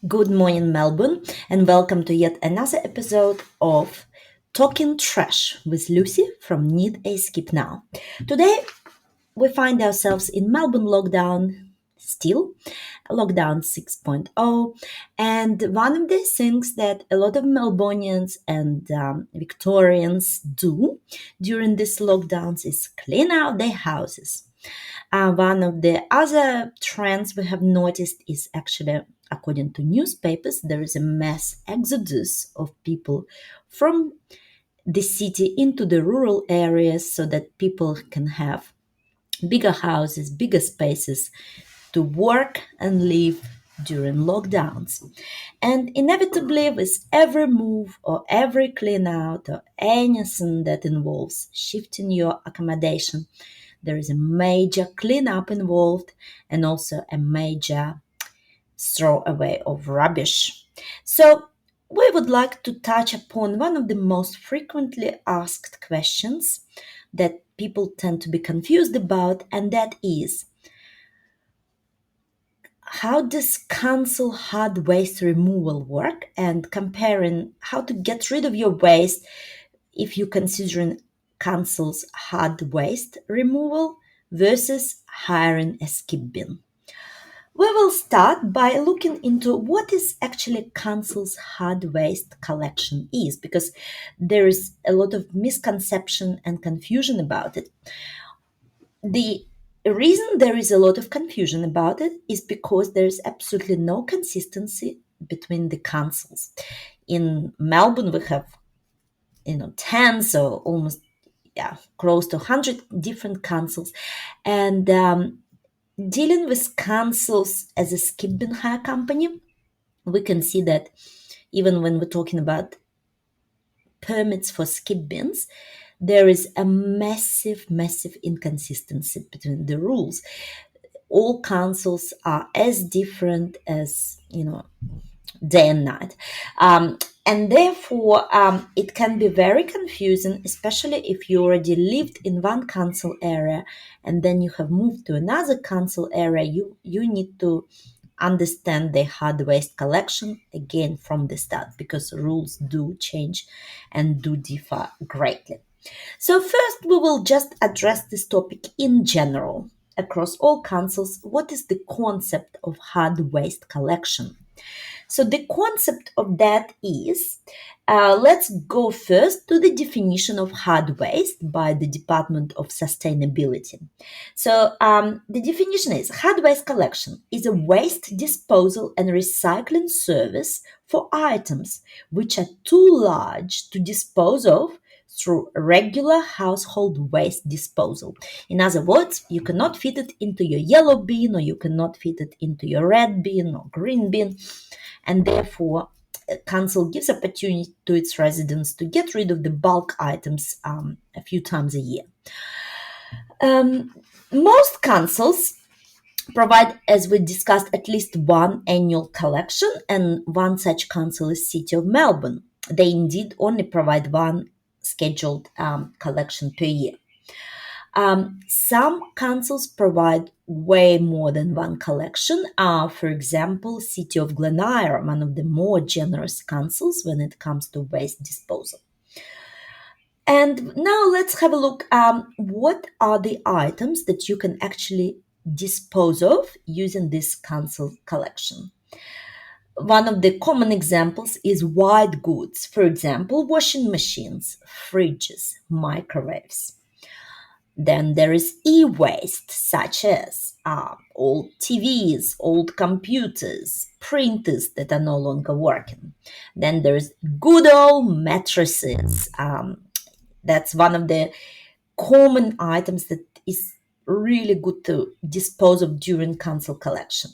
Good morning, Melbourne, and welcome to yet another episode of Talking Trash with Lucy from Need a Skip Now. Today, we find ourselves in Melbourne lockdown, still, lockdown 6.0, and one of the things that a lot of Melbournians and Victorians do during these lockdowns is clean out their houses. One of the other trends we have noticed is actually, according to newspapers, there is a mass exodus of people from the city into the rural areas so that people can have bigger houses, bigger spaces to work and live during lockdowns. And inevitably, with every move or every clean out or anything that involves shifting your accommodation, there is a major cleanup involved and also a major throw away of rubbish. So, we would like to touch upon one of the most frequently asked questions that people tend to be confused about, and that is how does council hard waste removal work, and comparing how to get rid of your waste if you're considering council's hard waste removal versus hiring a skip bin. We will start by looking into what is actually council's hard waste collection is, because there is a lot of misconception and confusion about it. The reason there is a lot of confusion about it is because there is absolutely no consistency between the councils. In Melbourne, we have tens or almost close to 100 different councils, and dealing with councils as a skip bin hire company, we can see that even when we're talking about permits for skip bins, there is a massive inconsistency between the rules. All councils are as different as, day and night. And therefore, it can be very confusing, especially if you already lived in one council area and then you have moved to another council area. You need to understand the hard waste collection again from the start, because rules do change and do differ greatly. So first, we will just address this topic in general. Across all councils, what is the concept of hard waste collection? So the concept of that is, let's go first to the definition of hard waste by the Department of Sustainability. So the definition is hard waste collection is a waste disposal and recycling service for items which are too large to dispose of through regular household waste disposal. In other words, you cannot fit it into your yellow bin, or you cannot fit it into your red bin or green bin, and therefore council gives opportunity to its residents to get rid of the bulk items a few times a year. Most councils provide, as we discussed, at least one annual collection, and one such council is City of Melbourne. They indeed only provide one scheduled collection per year. Some councils provide way more than one collection. For example, City of Glen Eira, one of the more generous councils when it comes to waste disposal. And now let's have a look. What are the items that you can actually dispose of using this council collection? One of the common examples is white goods, for example, washing machines, fridges, microwaves. Then there is e-waste, such as old TVs, old computers, printers that are no longer working. Then there's good old mattresses. That's one of the common items that is really good to dispose of during council collection,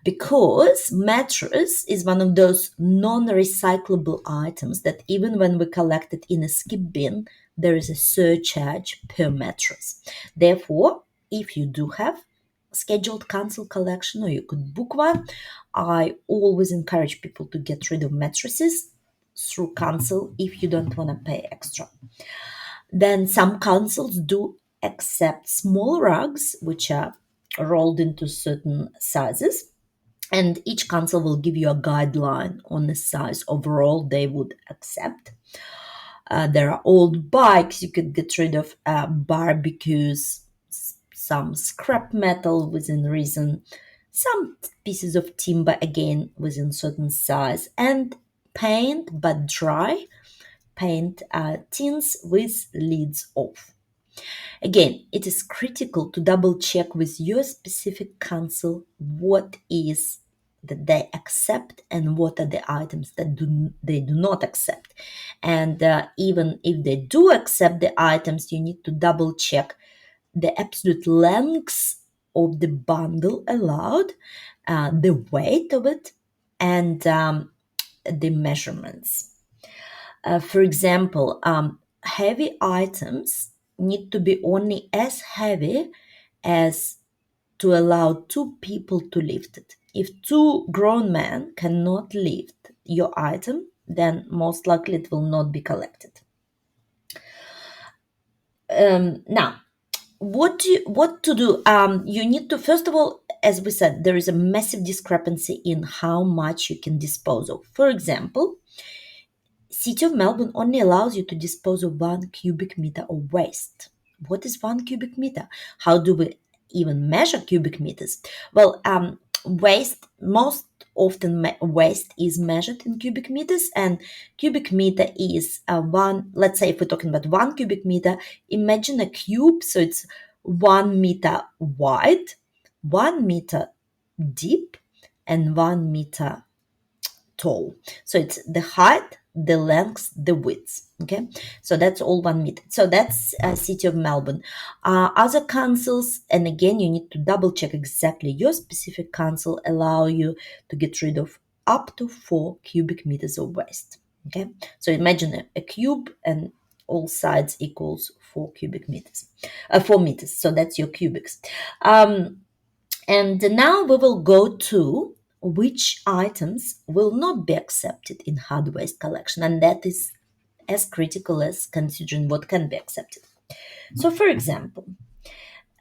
because mattress is one of those non-recyclable items that even when we collect it in a skip bin, there is a surcharge per mattress. Therefore, if you do have scheduled council collection, or you could book one, I always encourage people to get rid of mattresses through council if you don't want to pay extra. Then some councils do accept small rugs, which are rolled into certain sizes. And each council will give you a guideline on the size overall they would accept. There are old bikes, you could get rid of barbecues, some scrap metal within reason, some pieces of timber again within certain size, and paint but dry paint tins with lids off. Again, it is critical to double check with your specific council what is that they accept and what are the items that they do not accept. And even if they do accept the items, you need to double check the absolute lengths of the bundle allowed, the weight of it, and the measurements. For example, heavy items need to be only as heavy as to allow two people to lift it. If two grown men cannot lift your item, then most likely it will not be collected. Now, what to do? You need to, first of all, as we said, there is a massive discrepancy in how much you can dispose of. For example, City of Melbourne only allows you to dispose of 1 cubic meter of waste. What is 1 cubic meter? How do we even measure cubic meters? Well, waste, most often waste is measured in cubic meters, and cubic meter is one, let's say if we're talking about 1 cubic meter, imagine a cube, so it's 1 meter wide, 1 meter deep, and 1 meter tall. So it's the height, the length, the width. Okay, so that's all 1 meter. So that's City of Melbourne. Other councils, and again, you need to double check exactly your specific council allow you to get rid of up to 4 cubic meters of waste. Okay, so imagine a cube and all sides equals 4 cubic meters, 4 meters. So that's your cubics. And now we will go to which items will not be accepted in hard waste collection, and that is as critical as considering what can be accepted. So, for example,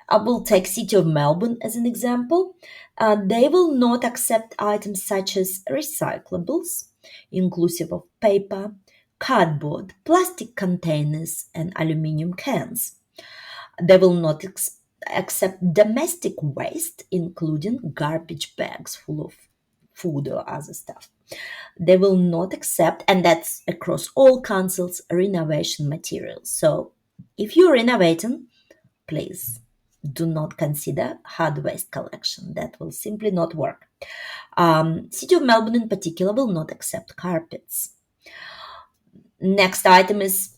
I will take City of Melbourne as an example. They will not accept items such as recyclables, inclusive of paper, cardboard, plastic containers, and aluminium cans. They will not accept domestic waste, including garbage bags full of food or other stuff. They will not accept, and that's across all councils, renovation materials. So if you're renovating, please do not consider hard waste collection. That will simply not work. City of Melbourne in particular will not accept carpets. Next item is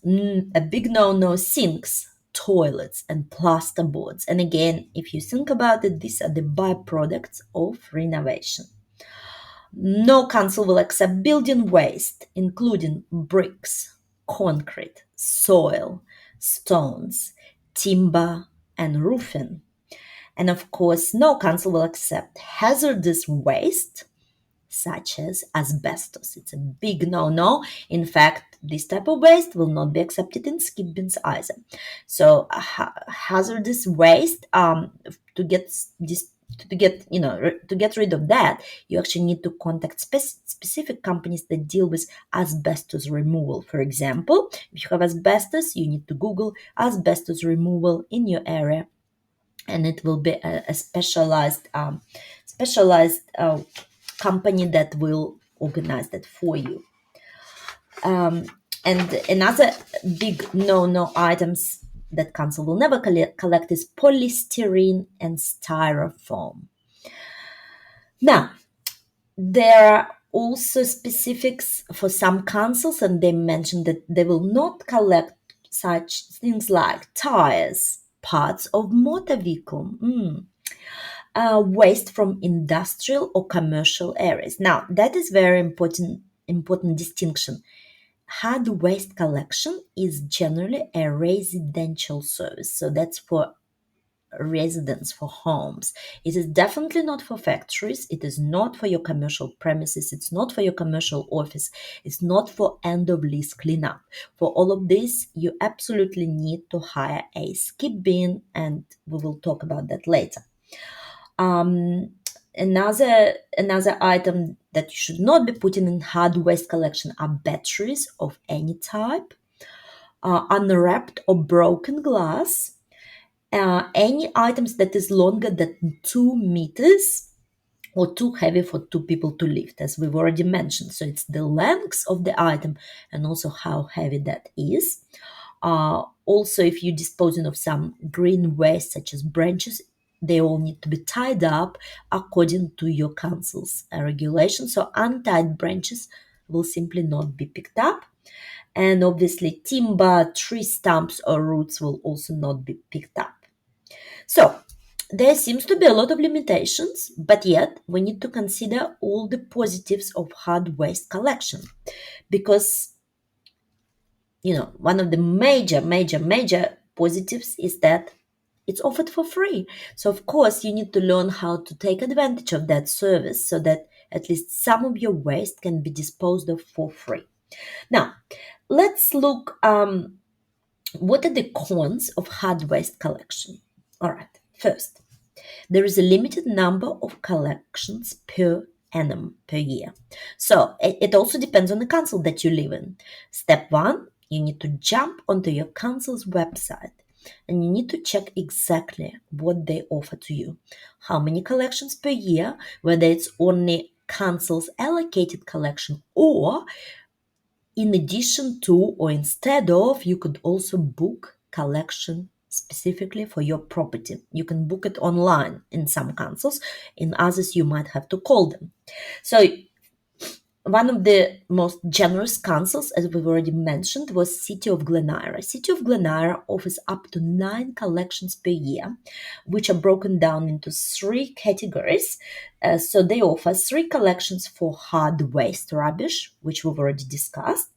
a big no-no: sinks, toilets, and plasterboards. And again, if you think about it, these are the byproducts of renovation. No council will accept building waste, including bricks, concrete, soil, stones, timber, and roofing. And of course, no council will accept hazardous waste, such as asbestos. It's a big no-no. In fact, this type of waste will not be accepted in skip bins either. So hazardous waste, to get this to get rid of that, you actually need to contact specific companies that deal with asbestos removal. For example, if you have asbestos, you need to Google asbestos removal in your area, and it will be a specialized company that will organize that for you. And another big no items that council will never collect is polystyrene and styrofoam. Now, there are also specifics for some councils, and they mentioned that they will not collect such things like tires, parts of motor vehicle, waste from industrial or commercial areas. Now, that is very important distinction. Hard waste collection is generally a residential service, so that's for residents, for homes. It is definitely not for factories. It is not for your commercial premises. It's not for your commercial office. It's not for end of lease cleanup. For all of this, you absolutely need to hire a skip bin, and we will talk about that later. Another item that you should not be putting in hard waste collection are batteries of any type, unwrapped or broken glass, any items that is longer than 2 meters or too heavy for two people to lift, as we've already mentioned. So it's the length of the item and also how heavy that is. Also, if you're disposing of some green waste, such as branches, they all need to be tied up according to your council's regulations. So untied branches will simply not be picked up. And obviously, timber, tree stumps, or roots will also not be picked up. So, there seems to be a lot of limitations, but yet we need to consider all the positives of hard waste collection because, one of the major positives is that it's offered for free. So, of course, you need to learn how to take advantage of that service so that at least some of your waste can be disposed of for free. Now, let's look what are the cons of hard waste collection. All right, first, there is a limited number of collections per annum per year. So it also depends on the council that you live in. Step one, you need to jump onto your council's website and you need to check exactly what they offer to you. How many collections per year, whether it's only council's allocated collection or in addition to or instead of, you could also book collection specifically for your property. You can book it online in some councils, in others you might have to call them. So one of the most generous councils, as we've already mentioned, was City of Glenira. City of Glenira offers up to 9 collections per year, which are broken down into 3 categories. So they offer 3 collections for hard waste rubbish, which we've already discussed.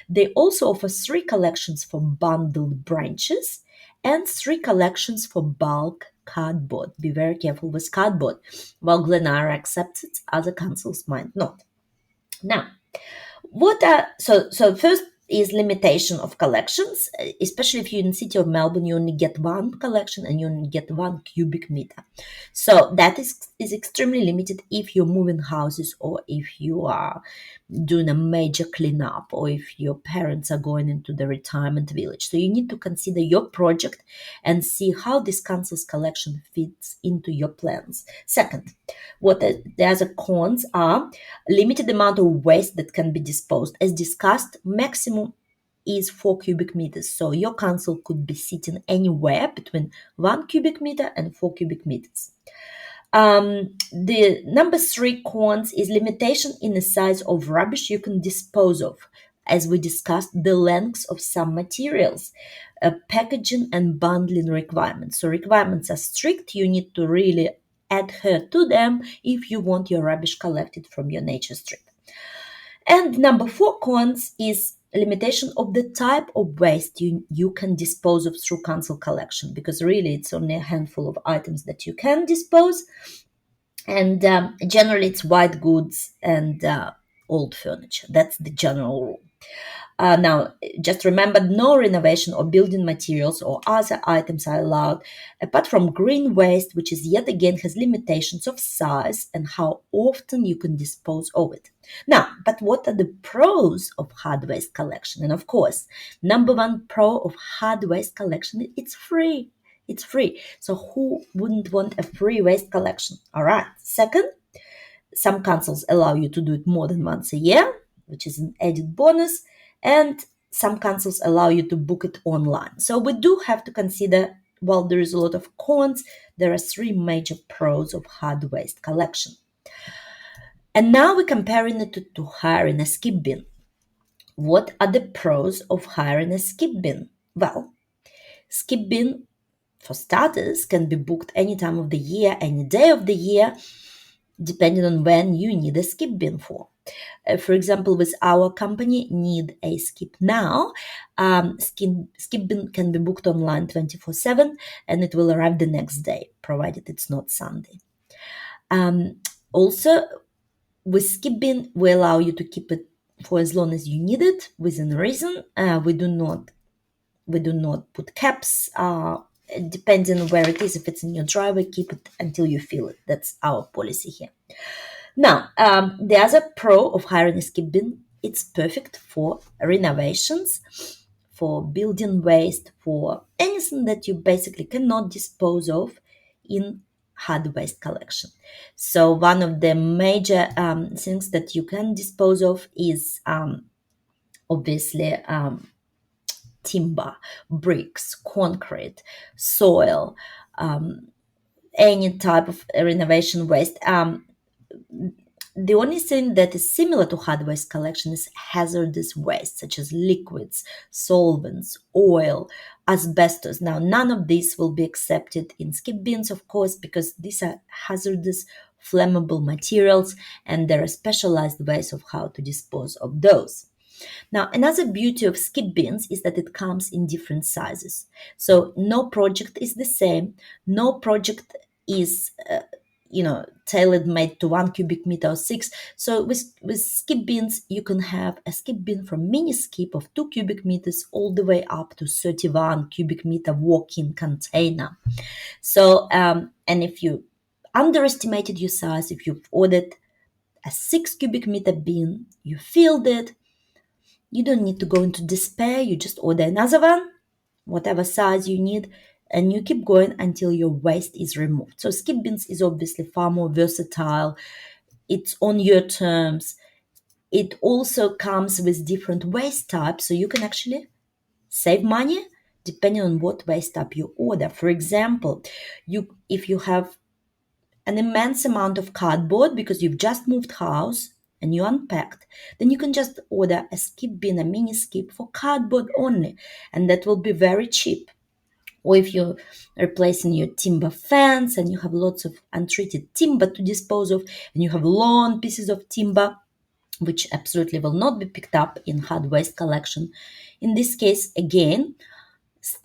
They also offer 3 collections for bundled branches and 3 collections for bulk cardboard. Be very careful with cardboard. While Glenira accepts it, other councils might not. Now, so first is limitation of collections, especially if you're in the city of Melbourne, you only get 1 collection and you only get 1 cubic meter. So that is extremely limited if you're moving houses or if you are doing a major cleanup or if your parents are going into the retirement village. So you need to consider your project and see how this council's collection fits into your plans. Second, what the other cons are: limited amount of waste that can be disposed. As discussed, maximum is 4 cubic meters. So your council could be sitting anywhere between 1 cubic meter and 4 cubic meters. The number 3 cons is limitation in the size of rubbish you can dispose of. As we discussed, the lengths of some materials, packaging and bundling requirements. So requirements are strict. You need to really adhere to them if you want your rubbish collected from your nature strip. And number 4 cons is limitation of the type of waste you can dispose of through council collection, because really it's only a handful of items that you can dispose. And generally it's white goods and old furniture. That's the general rule. Now, just remember, no renovation or building materials or other items are allowed, apart from green waste, which is yet again has limitations of size and how often you can dispose of it. Now, but what are the pros of hard waste collection? And of course, number 1 pro of hard waste collection, it's free. It's free. So who wouldn't want a free waste collection? All right. Second, some councils allow you to do it more than once a year, which is an added bonus. And some councils allow you to book it online. So we do have to consider, while there is a lot of cons, there are 3 major pros of hard waste collection. And now we're comparing it to hiring a skip bin. What are the pros of hiring a skip bin? Well, skip bin, for starters, can be booked any time of the year, any day of the year, depending on when you need a skip bin for. For example, with our company, Need a Skip Now, skip bin can be booked online 24/7 and it will arrive the next day, provided it's not Sunday. Also, with skip bin, we allow you to keep it for as long as you need it within reason. We do not put caps depending on where it is. If it's in your driveway, keep it until you feel it. That's our policy here. Now, the other pro of hiring a skip bin, it's perfect for renovations, for building waste, for anything that you basically cannot dispose of in hard waste collection. So one of the major things that you can dispose of is obviously timber, bricks, concrete, soil, any type of renovation waste. The only thing that is similar to hard waste collection is hazardous waste, such as liquids, solvents, oil, asbestos. Now, none of these will be accepted in skip bins, of course, because these are hazardous, flammable materials, and there are specialized ways of how to dispose of those. Now, another beauty of skip bins is that it comes in different sizes. So no project is the same. No project is, tailored made to 1 cubic meter or six. So with skip bins, you can have a skip bin from mini skip of 2 cubic meters all the way up to 31 cubic meter walk-in container. So, and if you underestimated your size, if you've ordered a 6 cubic meter bin, you filled it, you don't need to go into despair. You just order another one, whatever size you need, and you keep going until your waste is removed. So skip bins is obviously far more versatile. It's on your terms. It also comes with different waste types, so you can actually save money depending on what waste type you order. For example, if you have an immense amount of cardboard because you've just moved house and you unpacked, then you can just order a skip bin, a mini skip for cardboard only, and that will be very cheap. Or if you're replacing your timber fence and you have lots of untreated timber to dispose of, and you have long pieces of timber, which absolutely will not be picked up in hard waste collection. In this case, again,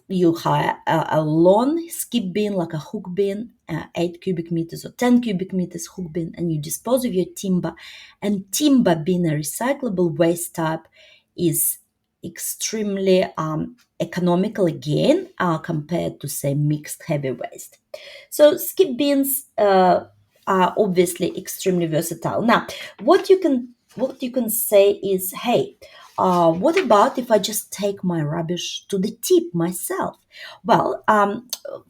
you hire a long skip bin, like a hook bin, 8 cubic meters or 10 cubic meters hook bin, and you dispose of your timber. And timber being a recyclable waste type is extremely economical again compared to, say, mixed heavy waste. So skip bins are obviously extremely versatile. Now, what you can say is, hey, what about if I just take my rubbish to the tip myself? Well,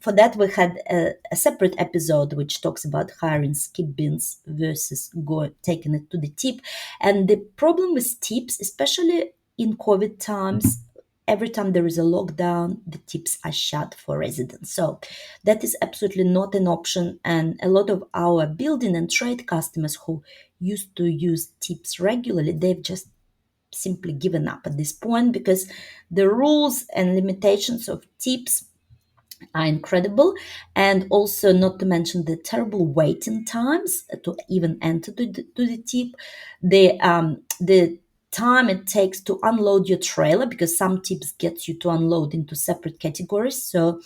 for that we had a separate episode which talks about hiring skip bins versus taking it to the tip. And the problem with tips, especially in COVID times, every time there is a lockdown, the tips are shut for residents. So that is absolutely not an option. And a lot of our building and trade customers who used to use tips regularly, they've just simply given up at this point because the rules and limitations of tips are incredible, and also not to mention the terrible waiting times to even enter to the tip, the time it takes to unload your trailer, because some tips get you to unload into separate categories. So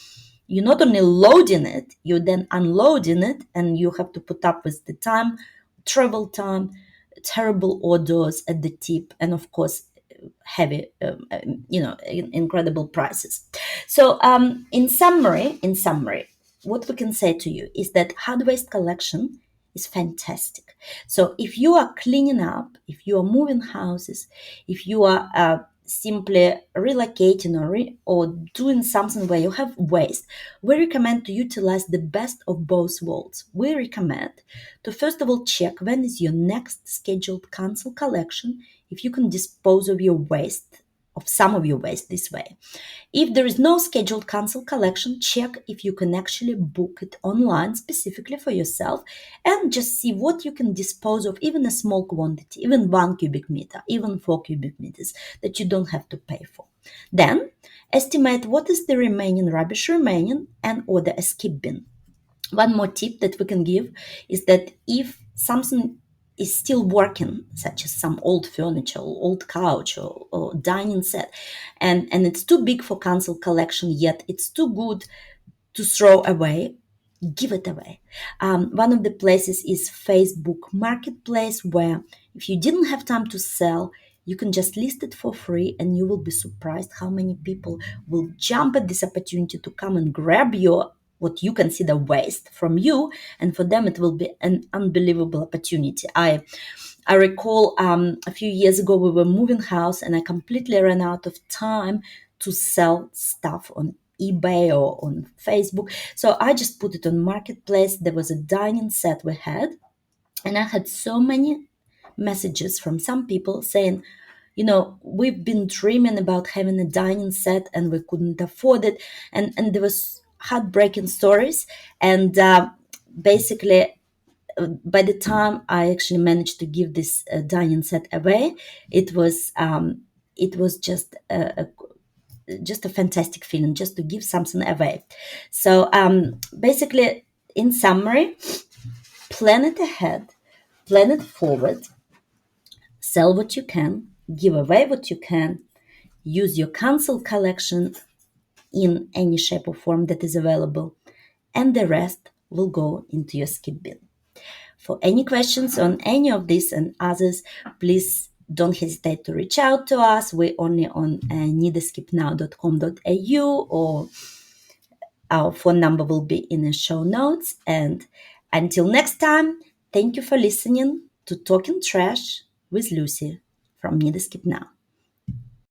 you're not only loading it, you're then unloading it, and you have to put up with the time, travel time, terrible odors at the tip, and of course heavy, incredible prices. So in summary, what we can say to you is that hard waste collection is fantastic. So if you are cleaning up, if you are moving houses, if you are simply relocating or doing something where you have waste, we recommend to utilize the best of both worlds. We recommend to first of all check when is your next scheduled cancel collection, if you can dispose of your waste, of some of your waste this way. If there is no scheduled cancel collection, check if you can actually book it online specifically for yourself and just see what you can dispose of, even a small quantity, even 1 cubic meter, even 4 cubic meters that you don't have to pay for. Then estimate what is the remaining rubbish and order a skip bin. One more tip that we can give is that if something is still working, such as some old furniture or old couch or dining set, and it's too big for cancel collection, yet it's too good to throw away, give it away. One of the places is Facebook Marketplace, where if you didn't have time to sell, You can just list it for free, and you will be surprised how many people will jump at this opportunity to come and grab your what you consider waste from you, and for them it will be an unbelievable opportunity. I recall a few years ago we were moving house, and I completely ran out of time to sell stuff on eBay or on Facebook. So I just put it on Marketplace. There was a dining set we had, and I had so many messages from some people saying, we've been dreaming about having a dining set and we couldn't afford it. And there was heartbreaking stories. And basically, by the time I actually managed to give this dining set away, it was just a fantastic feeling just to give something away. So basically, in summary, plan it ahead, plan it forward, sell what you can, give away what you can, use your cancel collection in any shape or form that is available, and the rest will go into your skip bin. For any questions on any of this and others, please don't hesitate to reach out to us. We're only on needeskipnow.com.au, or our phone number will be in the show notes. And until next time, thank you for listening to Talking Trash with Lucy from Need a Skip Now.